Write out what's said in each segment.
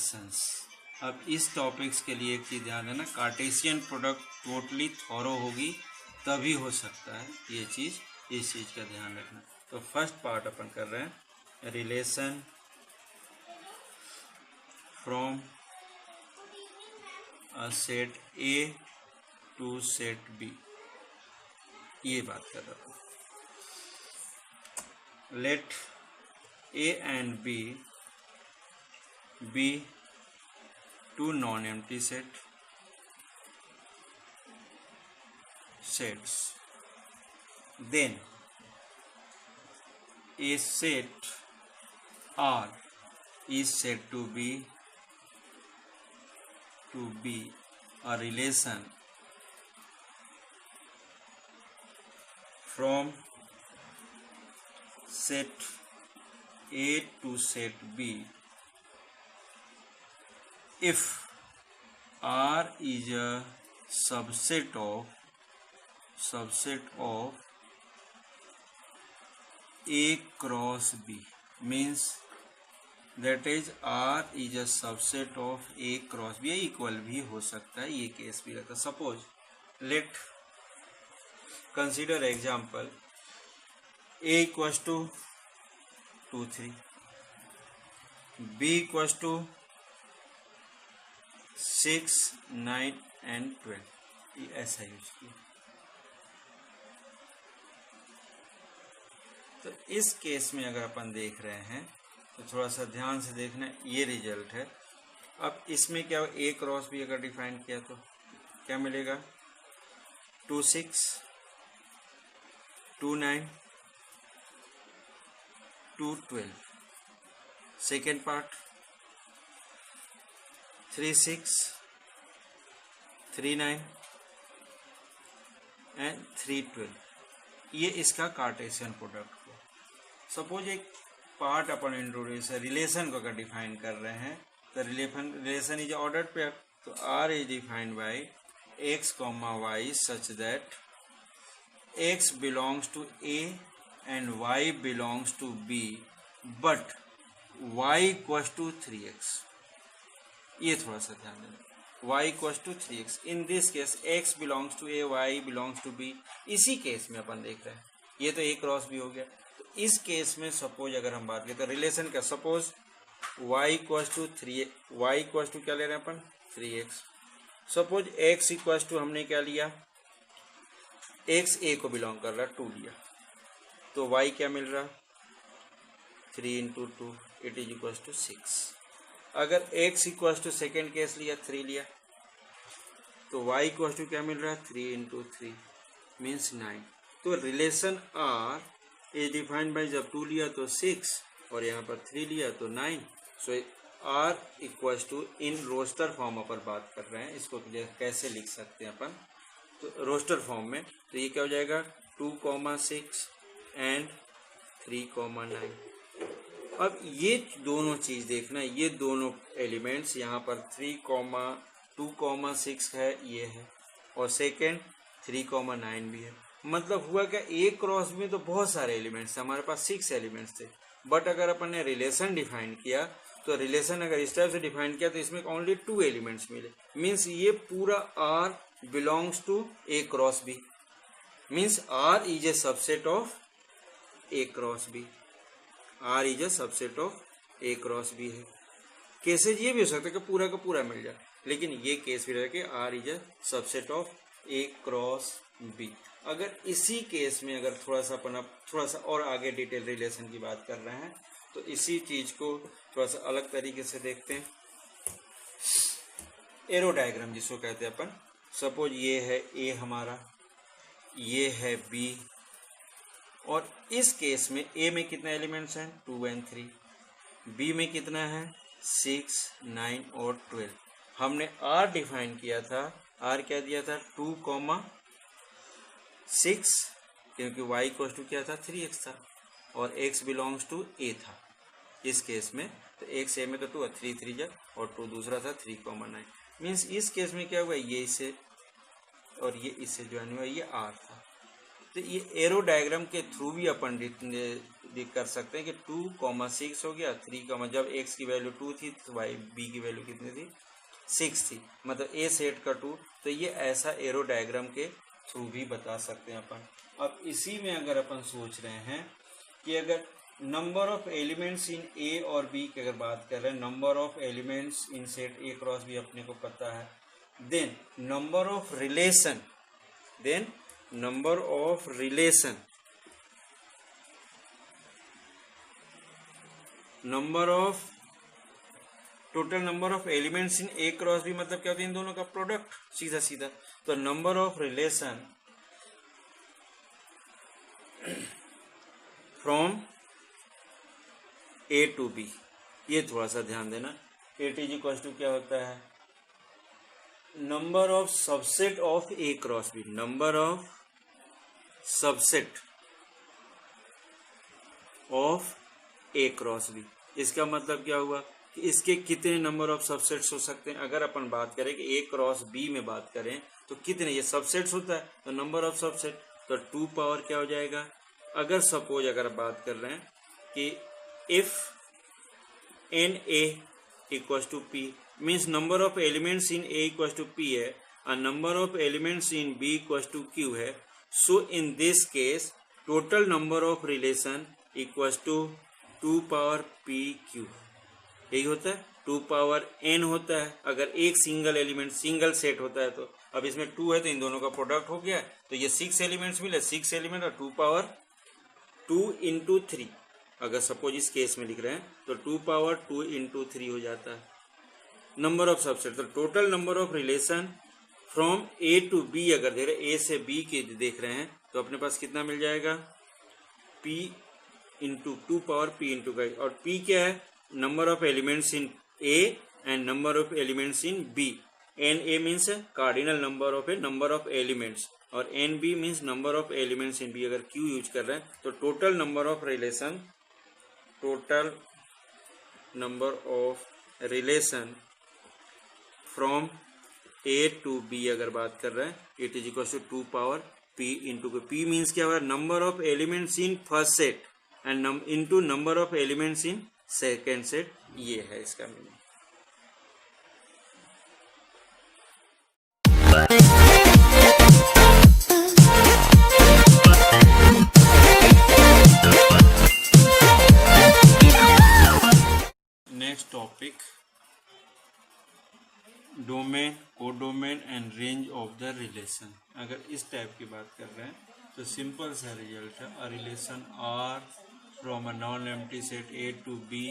Relations. अब इस topics के लिए एक चीज़ ध्यान देना, कार्टेशियन प्रोडक्ट टोटली थॉरो होगी तभी हो सकता है ये चीज़, इस चीज़ का ध्यान रखना। तो फर्स्ट पार्ट अपन कर रहे हैं relation from a set A to set B, ये बात कर रहा हूँ। Let A and B be two non-empty sets, then a set R is said to be a relation from set A to set B if R is a subset of A cross B, means that is R is a subset of A cross B, equal भी हो सकता है, ये case भी रहता है। Suppose let consider example A equals to 2 3, B equals to 6 9 and 12, ये ऐसा यूज किया। तो इस केस में अगर अपन देख रहे हैं तो थोड़ा सा ध्यान से देखना, ये रिजल्ट है। अब इसमें क्या हो, ए क्रॉस भी अगर डिफाइन किया तो क्या मिलेगा, 2 6 2 9 2 12। सेकेंड पार्ट 3 6 3 9 एंड 3 12, ये इसका कार्टेशियन प्रोडक्ट को। सपोज एक पार्ट अपन इंट्रोड्यूस रिलेशन को अगर डिफाइन कर रहे हैं तो रिलेशन इज ऑर्डर्ड पेयर, तो R is defined by x comma y such that x belongs to A and y belongs to B but y equals to 3x। ये थोड़ा सा ध्यान देना, y equals to 3x। In this case x belongs to a, y belongs to b, इसी case में अपन देख रहे हैं। ये तो a क्रॉस भी हो गया। तो इस केस में सपोज अगर हम बात करें तो रिलेशन का, suppose y equals to 3, y equals to क्या ले रहे हैं अपन 3x। Suppose x equals to हमने क्या लिया, x a को बिलोंग कर रहा 2 लिया, तो y क्या मिल रहा 3 into 2, it is equals to 6। अगर x equals to second case लिया 3 लिया, तो y इक्वल्स टू क्या मिल रहा है 3 into 3 मीन्स 9। तो relation R is defined by, जब 2 लिया तो 6 और यहाँ पर 3 लिया तो 9। So R equals to, in roster form अपन बात कर रहे हैं, इसको कैसे लिख सकते हैं अपन, तो रोस्टर फॉर्म में, तो ये क्या हो जाएगा 2 6 एंड 3 9। अब ये दोनों चीज देखना, ये दोनों एलिमेंट्स यहाँ पर 2 6 है, ये है, और सेकेंड 3 9 भी है। मतलब हुआ क्या, ए क्रॉस में तो बहुत सारे एलिमेंट्स थे, हमारे पास 6 एलिमेंट्स थे, बट अगर अपन ने रिलेशन डिफाइन किया तो रिलेशन अगर इस टाइप से डिफाइन किया तो इसमें ओनली 2 एलिमेंट्स मिले। मीन्स ये पूरा R belongs to A cross B, means R is a subset of A cross B, R is a subset of A cross B है। केसेज ये भी हो सकता है कि पूरा का पूरा मिल जाए, लेकिन ये केस भी रहे कि R is a subset of A cross B. अगर इसी केस में अगर थोड़ा सा और आगे डिटेल रिलेशन की बात कर रहे हैं तो इसी चीज को थोड़ा सा अलग तरीके से देखते हैं। एरो डायग्राम जिसको कहते हैं अपन, सपोज ये है ए हमारा, ये है बी, और इस केस में ए में कितने एलिमेंट्स हैं 2 and 3, बी में कितना है 6 9 और 12। हमने आर डिफाइन किया था, आर क्या दिया था 2 6, क्योंकि y इक्वल्स टू क्या था 3x था, और x बिलोंग्स टू a था इस केस में, तो x a में तो 2 है, 3 3 जा, और 2 दूसरा था 3 9। मीन्स इस केस में क्या हुआ, ये इसे और ये इससे ज्वाइन हुआ, ये r था। तो ये एरो डायग्राम के थ्रू भी अपन कर सकते हैं कि 2,6 हो गया, 3, जब x की वैल्यू 2 थी तो y b की वैल्यू कितनी थी, 6 थी, मतलब a सेट का 2। तो ये ऐसा एरो डायग्राम के थ्रू भी बता सकते हैं अपन। अब इसी में अगर अपन सोच रहे हैं कि अगर number of elements in A और बी की अगर बात कर रहे हैं, number of elements in set A cross B अपने को पता है, then number of relation, total number of elements in A cross B मतलब क्या होता है, इन दोनों का प्रोडक्ट, सीधा सीधा। तो number of relation from A to B, ये थोड़ा सा ध्यान देना। ए टी जी क्वेश्चन क्या होता है, number of subset of A cross B, number of subset of A cross B. इसका मतलब क्या हुआ कि इसके कितने नंबर ऑफ सबसेट्स हो सकते हैं। अगर अपन बात करें कि ए क्रॉस बी में बात करें तो कितने, ये सबसेट्स होता है तो नंबर ऑफ सबसेट तो 2 पावर क्या हो जाएगा। अगर सपोज अगर बात कर रहे हैं कि if N A equal to P means number of elements in A equal to P है और number of elements in B equal to Q है, so in this case total number of relation equal to 2 power P Q, यही होता है। 2 power N होता है अगर एक सिंगल एलिमेंट सिंगल सेट होता है तो। अब इसमें 2 है तो इन दोनों का प्रोडक्ट हो गया, तो ये 6 एलिमेंट्स मिले, 6 एलिमेंट और 2 पावर 2 इंटू 3। अगर सपोज इस केस में लिख रहे हैं तो 2 पावर 2 इंटू 3 हो जाता है नंबर ऑफ सबसेट। तो total number of relation from A to B अगर दे रहे, ए से बी के देख रहे हैं तो अपने पास कितना मिल जाएगा, p into 2 power p into का, और p क्या है, number of elements in a and number of elements in b। N A means cardinal number of A number of elements और N B means number of elements in B. अगर q use कर रहे हैं तो total number of relation, total number of relation from A to B अगर बात कर रहे हैं, it is equal to 2 power p into p means क्या होगा, number of elements in first set and into number of elements in second set, ये है इसका meaning. Next topic, domain, codomain and range of the relation. अगर इस type की बात कर रहे हैं तो सिंपल सा रिजल्ट है, a relation R from a non empty set A to B,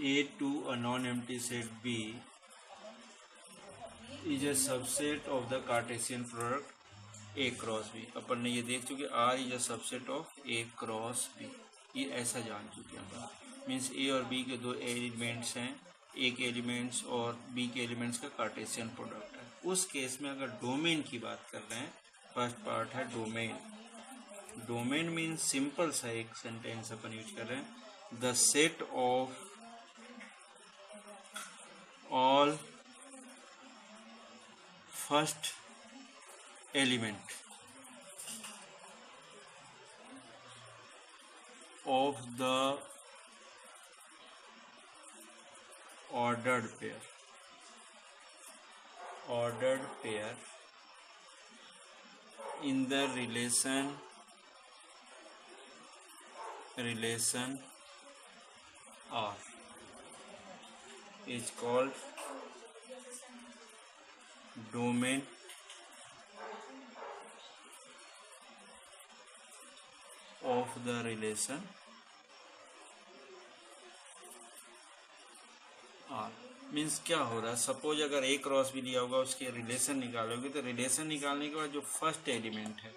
A to a non empty set B is a subset of the Cartesian product A cross B. अपन ने ये देख चुके, R is a subset of A cross B, ये ऐसा जान चुके हैं। मीन्स ए और बी के 2 एलिमेंट्स हैं, ए के एलिमेंट्स और बी के एलिमेंट्स का कार्टेशियन प्रोडक्ट है। उस केस में अगर डोमेन की बात कर रहे हैं, फर्स्ट पार्ट है डोमेन। डोमेन मीन्स सिंपल सा एक सेंटेंस अपन यूज कर रहे हैं, the set of all first element of the ordered pair in the relation R is called domain of the relation R। Means क्या हो रहा है, सपोज अगर ए क्रॉस भी लिया होगा उसके रिलेशन निकालोगे तो रिलेशन निकालने के बाद जो फर्स्ट एलिमेंट है,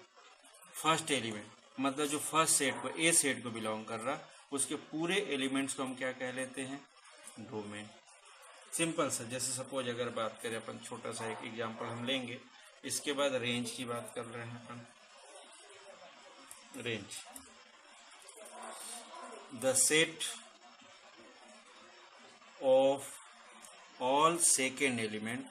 फर्स्ट एलिमेंट मतलब जो फर्स्ट सेट को, ए सेट को बिलोंग कर रहा, उसके पूरे एलिमेंट्स को हम क्या कह लेते हैं, डोमेन। सिंपल सा, जैसे सपोज अगर बात करें अपन, छोटा सा एक एग्जांपल हम लेंगे, इसके बाद रेंज की बात कर रहे हैं अपन। Range, the set of all second element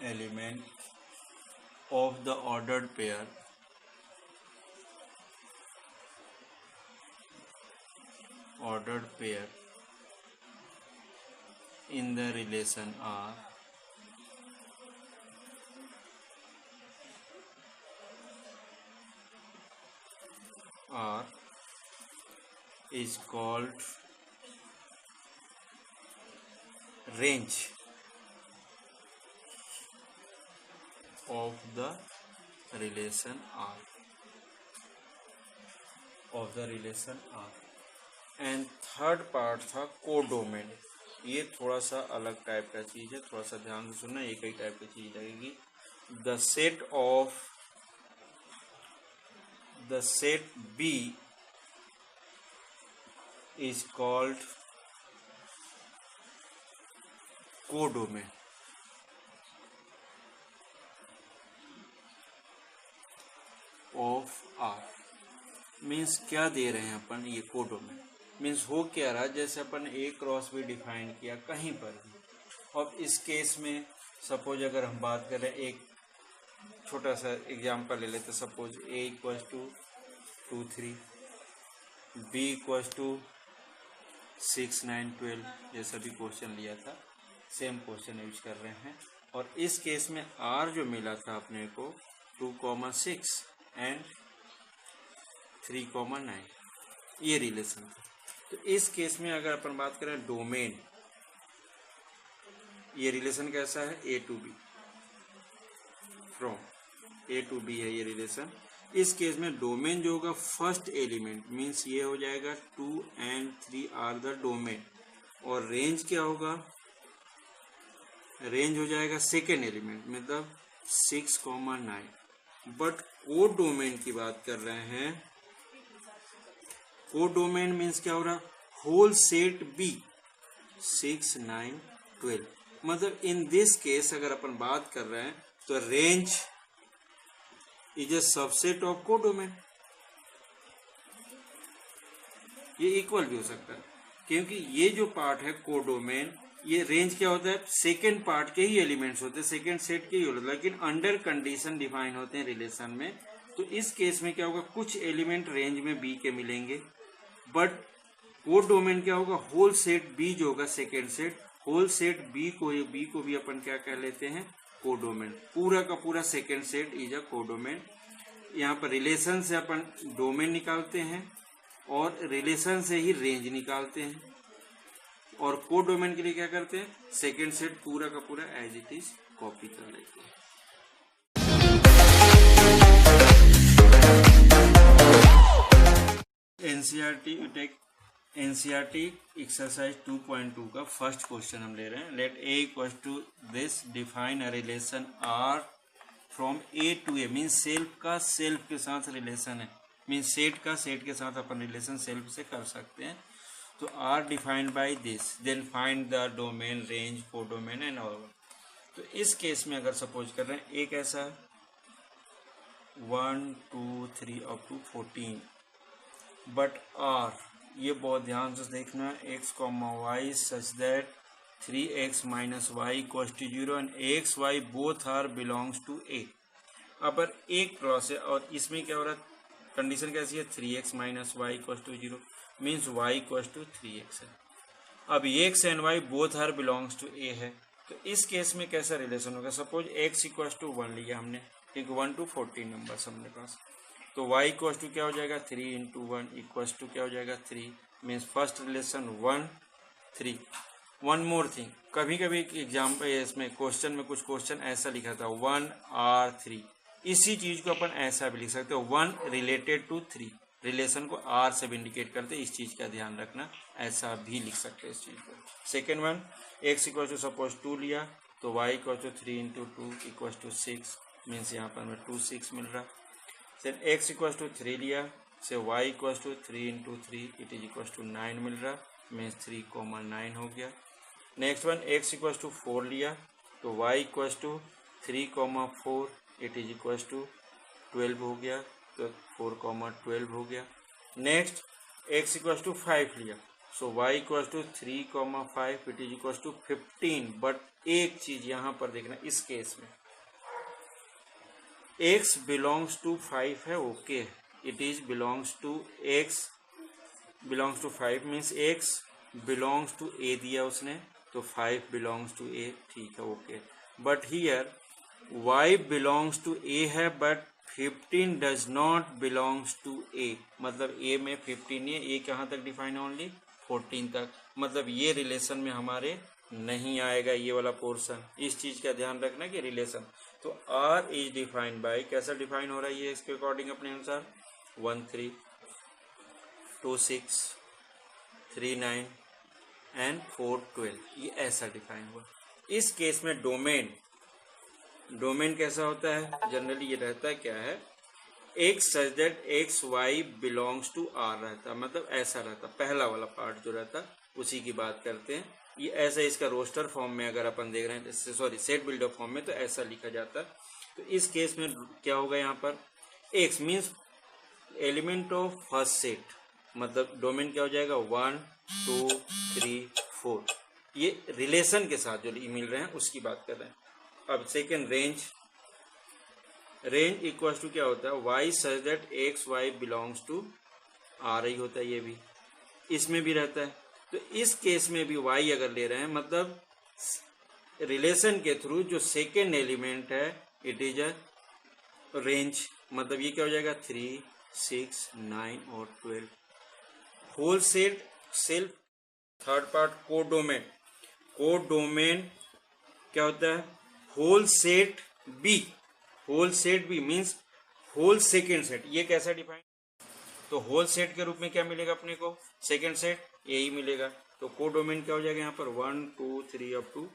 element of the ordered pair in the relation R is called range of the relation R and third part था कोडोमेन। ये थोड़ा सा अलग टाइप का चीज है, थोड़ा सा ध्यान से सुनना, एक ही टाइप की चीज लगेगी। The set B is called codomain of R. Means क्या दे रहे हैं अपन, ये कोडोमेन मीन्स हो क्या रहा, जैसे अपन ए क्रॉस बी डिफाइन किया कहीं पर भी। और इस केस में सपोज अगर हम बात करें, एक छोटा सा एग्जांपल ले लेते, suppose A equals to 2 3, B equals to 6 9 12, जैसा भी क्वेश्चन लिया था सेम क्वेश्चन यूज कर रहे हैं। और इस केस में आर जो मिला था अपने को 2,6 एंड 3,9, ये रिलेशन था। तो इस केस में अगर अपन बात करें डोमेन, ये रिलेशन कैसा है, A to B, from A to B है ये रिलेशन। इस केस में डोमेन जो होगा फर्स्ट एलिमेंट, मीन्स ये हो जाएगा 2 and 3 आर द डोमेन। और रेंज क्या होगा, रेंज हो जाएगा सेकेंड एलिमेंट, मतलब 6,9। बट कोड डोमेन की बात कर रहे हैं, कोडोमेन मीन्स क्या हो रहा, होल सेट बी 6 9 12। मतलब इन दिस केस अगर अपन बात कर रहे हैं तो range is a subset of codomain. ये इक्वल भी हो सकता है, क्योंकि ये जो पार्ट है कोडोमेन, ये रेंज क्या होता है, सेकेंड पार्ट के ही एलिमेंट्स होते हैं, सेकेंड सेट के ही होते हैं, लेकिन अंडर कंडीशन डिफाइन होते हैं रिलेशन में। तो इस केस में क्या होगा, कुछ एलिमेंट रेंज में बी के मिलेंगे, बट कोड डोमेन क्या होगा, होल सेट बी जो होगा second set, whole set B को भी अपन क्या कह लेते हैं, कोडोमेन। पूरा का पूरा second set is a codomain. यहाँ पर रिलेशन से अपन डोमेन निकालते हैं और रिलेशन से ही रेंज निकालते हैं, और कोडोमेन के लिए क्या करते हैं, सेकेंड सेट पूरा का पूरा एज इट इज कॉपी कर लेते हैं। एनसीईआरटी एक्सरसाइज 2.2 का फर्स्ट क्वेश्चन हम ले रहे हैं। Let A equal to this, define a relation R from A to A. Means self का सेल्फ के साथ रिलेशन है, मीन्स सेट का सेट के साथ अपन रिलेशन सेल्फ से कर सकते हैं। तो R defined by this, then find the domain, range, codomain and all. तो इस केस में अगर सपोज कर रहे हैं, एक ऐसा 1 2 3 अप टू 14, बट आर, ये बहुत ध्यान से देखना, x, y such that 3x - y equals to 0 and x, y both are belongs to a। अब एक क्रॉस है और इसमें क्या हो रहा है, कंडीशन कैसी है, 3x - y equals to 0, means y equals to 3x है। अब x and y both are belongs to a है, तो इस केस में कैसा रिलेशन होगा, सपोज x इक्वल्स टू 1 लिया हमने, क्योंकि 1 to 14 नंबर हमने पास, तो y इक्वल्स टू क्या हो जाएगा, 3 × 1 इक्वल्स टू क्या हो जाएगा, 3। Means first relation 1 3। One more thing, कभी कभी एग्जाम्पल इसमें क्वेश्चन में कुछ क्वेश्चन ऐसा लिखा था 1 R 3, इसी चीज को अपन ऐसा भी लिख सकते हो, 1 रिलेटेड टू 3, रिलेशन को R से भी इंडिकेट करते, इस चीज का ध्यान रखना, ऐसा भी लिख सकते हैं इस चीज को। Second one, x equal to suppose 2 लिया, तो y equal to 3 × 2 equal to 6, means यहाँ पर हमें 2 6 मिल रहा। फिर x इक्वल टू 3 लिया, से y equal to 3 × 3 it is equal to 9 मिल रहा, मीन्स 3,9 हो गया। Next one, x equal to 4 लिया, तो y equal to 3,4 it is equal to 12 हो गया, तो 4,12 हो गया। नेक्स्ट x इक्वल टू 5 लिया, so y equal to 3,5 it is equal to 15। But एक चीज यहां पर देखना, इस केस में x बिलोंग्स टू 5 है, okay, it is belongs to x belongs to 5 means x belongs to a दिया उसने, तो 5 बिलोंग्स टू a, ठीक है, okay. But here y belongs to a है, but 15 does not belongs to a, मतलब a में 15 नहीं है, a कहाँ तक डिफाइन है, ओनली 14 तक, मतलब ये रिलेशन में हमारे नहीं आएगा ये वाला पोर्शन। इस चीज का ध्यान रखना कि रिलेशन, तो R इज डिफाइंड बाय, कैसा डिफाइन हो रहा है ये इसके अकॉर्डिंग अपने अनुसार, 1 3 2 6 3 9 एंड 4 12, ये ऐसा डिफाइन हुआ। इस केस में डोमेन कैसा होता है, जनरली ये रहता है, क्या है, x such that x Y belongs to R रहता, मतलब ऐसा रहता, पहला वाला पार्ट जो रहता उसी की बात करते हैं। ये ऐसा इसका रोस्टर फॉर्म में अगर अपन देख रहे हैं, सॉरी सेट बिल्डर फॉर्म में, तो ऐसा लिखा जाता है। तो इस केस में क्या होगा, यहाँ पर x means element of first set, मतलब डोमेन क्या हो जाएगा, 1 2 3 4, ये रिलेशन के साथ जो मिल रहे हैं उसकी बात कर रहे हैं। अब सेकेंड रेंज इक्वल टू क्या होता है, y such that x Y belongs to R ही होता है, ये भी इसमें भी रहता है। तो इस केस में भी y अगर ले रहे हैं, मतलब रिलेशन के थ्रू जो सेकेंड एलिमेंट है इट इज अ रेंज, मतलब ये क्या हो जाएगा, 3 6 9 और 12। Whole set self, third part codomain क्या होता है, whole set B means whole second set, ये कैसा डिफाइन, तो होल सेट के रूप में क्या मिलेगा अपने को, सेकेंड सेट यही मिलेगा। तो कोडोमेन क्या हो जाएगा यहाँ पर, 1 2 3 अप टू